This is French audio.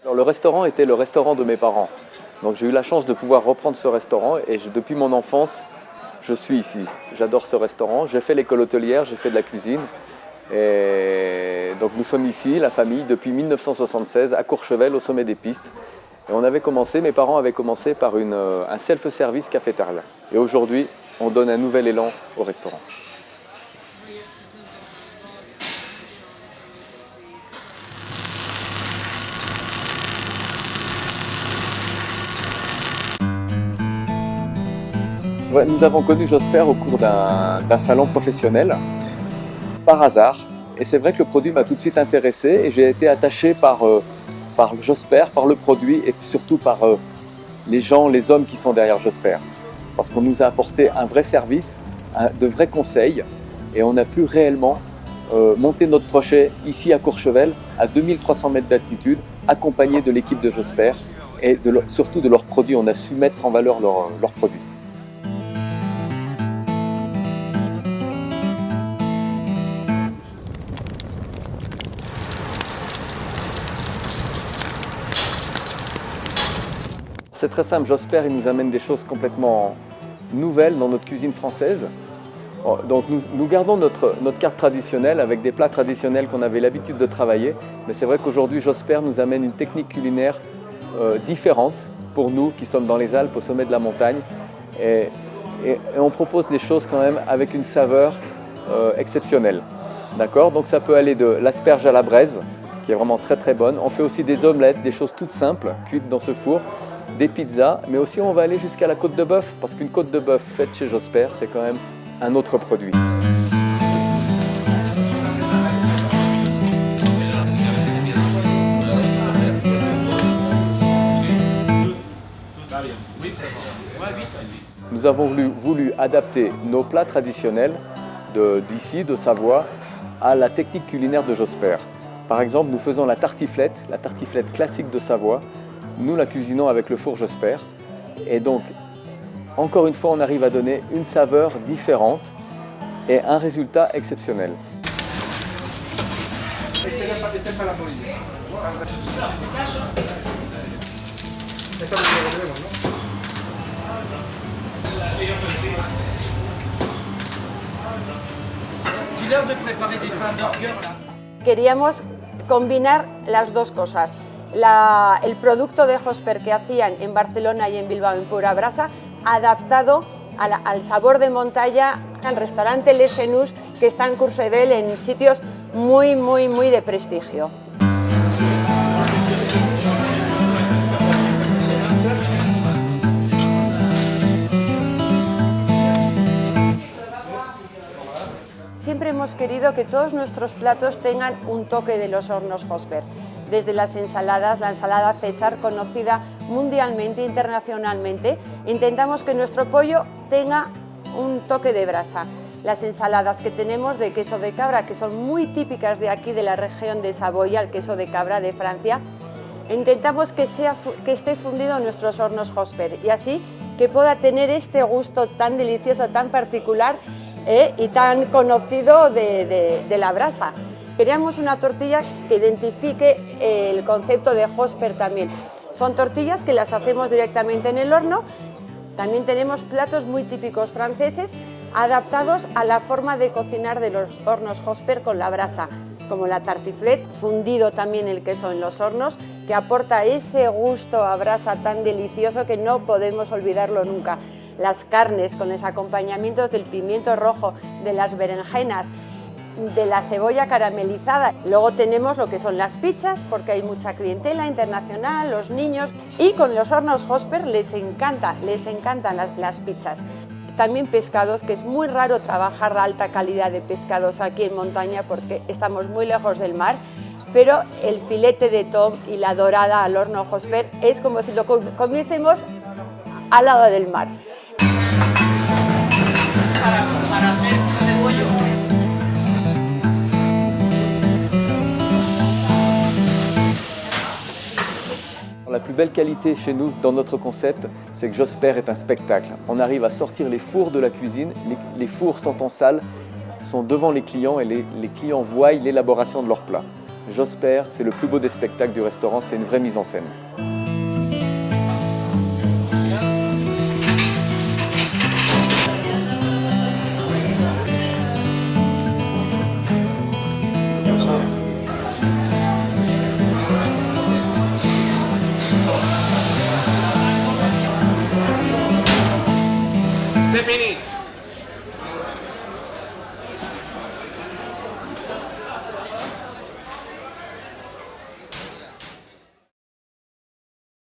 Alors, le restaurant était le restaurant de mes parents. Donc j'ai eu la chance de pouvoir reprendre ce restaurant et depuis mon enfance, je suis ici. J'adore ce restaurant. J'ai fait l'école hôtelière, j'ai fait de la cuisine. Et donc nous sommes ici, la famille, depuis 1976 à Courchevel, au sommet des pistes. Et mes parents avaient commencé par un self-service cafétéria. Et aujourd'hui, on donne un nouvel élan au restaurant. Ouais, nous avons connu Josper au cours d'un salon professionnel, par hasard. Et c'est vrai que le produit m'a tout de suite intéressé et j'ai été attaché par Josper, par le produit et surtout par les gens, les hommes qui sont derrière Josper. Parce qu'on nous a apporté un vrai service, de vrais conseils et on a pu réellement monter notre projet ici à Courchevel, à 2300 mètres d'altitude, accompagné de l'équipe de Josper et surtout de leurs produits. On a su mettre en valeur leurs produits. C'est très simple, Josper il nous amène des choses complètement nouvelles dans notre cuisine française. Donc nous gardons notre carte traditionnelle avec des plats traditionnels qu'on avait l'habitude de travailler. Mais c'est vrai qu'aujourd'hui Josper nous amène une technique culinaire différente pour nous qui sommes dans les Alpes au sommet de la montagne. Et on propose des choses quand même avec une saveur exceptionnelle. D'accord ? Donc ça peut aller de l'asperge à la braise, qui est vraiment très très bonne. On fait aussi des omelettes, des choses toutes simples, cuites dans ce four. Des pizzas, mais aussi on va aller jusqu'à la côte de bœuf, parce qu'une côte de bœuf faite chez Josper, c'est quand même un autre produit. Nous avons voulu adapter nos plats traditionnels d'ici, de Savoie, à la technique culinaire de Josper. Par exemple, nous faisons la tartiflette classique de Savoie. Nous la cuisinons avec le four Josper et donc encore une fois on arrive à donner une saveur différente et un résultat exceptionnel. Dis-leur de préparer des pains burgers là. Queríamos combinar las dos cosas. El producto de Josper que hacían en Barcelona y en Bilbao en pura brasa, adaptado al sabor de montaña, al restaurante Les Enus, que está en Courchevel, en sitios muy de prestigio. Siempre hemos querido que todos nuestros platos tengan un toque de los hornos Josper. Desde las ensaladas, la ensalada César, conocida mundialmente, internacionalmente, intentamos que nuestro pollo tenga un toque de brasa. Las ensaladas que tenemos de queso de cabra, que son muy típicas de aquí, de la región de Saboya, el queso de cabra de Francia, intentamos que esté fundido en nuestros hornos Josper y así que pueda tener este gusto tan delicioso, tan particular y tan conocido de la brasa. Queríamos una tortilla que identifique el concepto de Josper también. Son tortillas que las hacemos directamente en el horno. También tenemos platos muy típicos franceses adaptados a la forma de cocinar de los hornos Josper con la brasa, como la tartiflette, fundido también el queso en los hornos, que aporta ese gusto a brasa tan delicioso que no podemos olvidarlo nunca. Las carnes con los acompañamientos del pimiento rojo, de las berenjenas, de la cebolla caramelizada. Luego tenemos lo que son las pizzas, porque hay mucha clientela internacional, los niños, y con los hornos Josper les encantan las pizzas. También pescados, que es muy raro trabajar alta calidad de pescados aquí en montaña porque estamos muy lejos del mar, pero el filete de tom y la dorada al horno Josper es como si lo comiésemos al lado del mar. Para hacer de pollo. la plus belle qualité chez nous, dans notre concept, c'est que Josper est un spectacle. On arrive à sortir les fours de la cuisine, les fours sont en salle, sont devant les clients et les clients voient l'élaboration de leurs plats. Josper, c'est le plus beau des spectacles du restaurant, c'est une vraie mise en scène. C'est fini.